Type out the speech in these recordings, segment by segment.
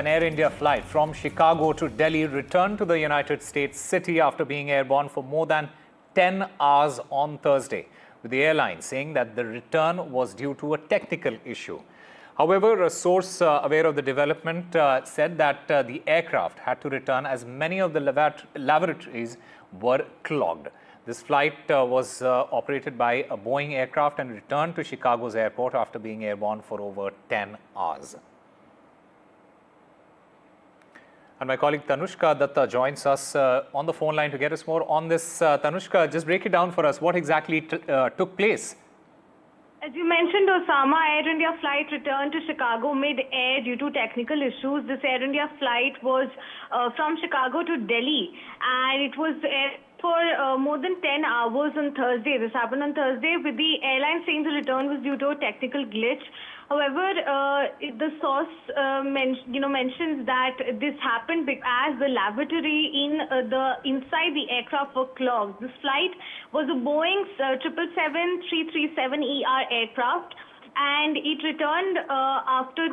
An Air India flight from Chicago to Delhi returned to the United States city after being airborne for more than 10 hours on Thursday, with the airline saying that the return was due to a technical issue. However, a source aware of the development said that the aircraft had to return as many of the lavatories were clogged. This flight was operated by a Boeing aircraft and returned to Chicago's airport after being airborne for over 10 hours. And my colleague Tanushka Datta joins us on the phone line to get us more on this. Tanushka, just break it down for us. What exactly took place? As you mentioned, Osama, Air India flight returned to Chicago mid-air due to technical issues. This Air India flight was from Chicago to Delhi, and it was for more than 10 hours on Thursday. This happened on Thursday, with the airline saying the return was due to a technical glitch. However, the source mentions that this happened as the lavatory inside the aircraft were clogged. This flight was a Boeing 777-337ER aircraft, and it returned after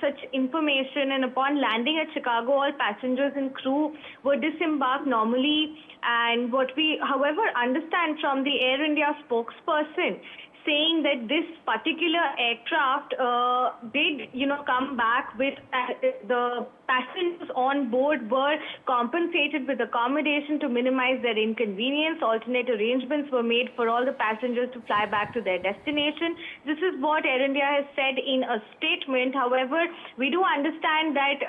such information, and upon landing at Chicago, all passengers and crew were disembarked normally. And what we, however, understand from the Air India spokesperson, saying that this particular aircraft did, come back with the passengers on board were compensated with accommodation to minimize their inconvenience. Alternate arrangements were made for all the passengers to fly back to their destination. This is what Air India has said in a statement. However, we do understand that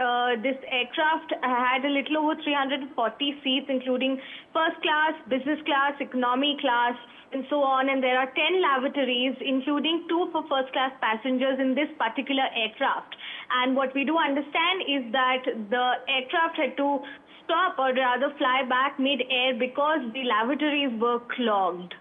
this aircraft had a little over 340 seats, including first class, business class, economy class, and so on, and there are 10 lavatories, including 2 for first-class passengers in this particular aircraft. And what we do understand is that the aircraft had to stop, or rather fly back mid-air, because the lavatories were clogged.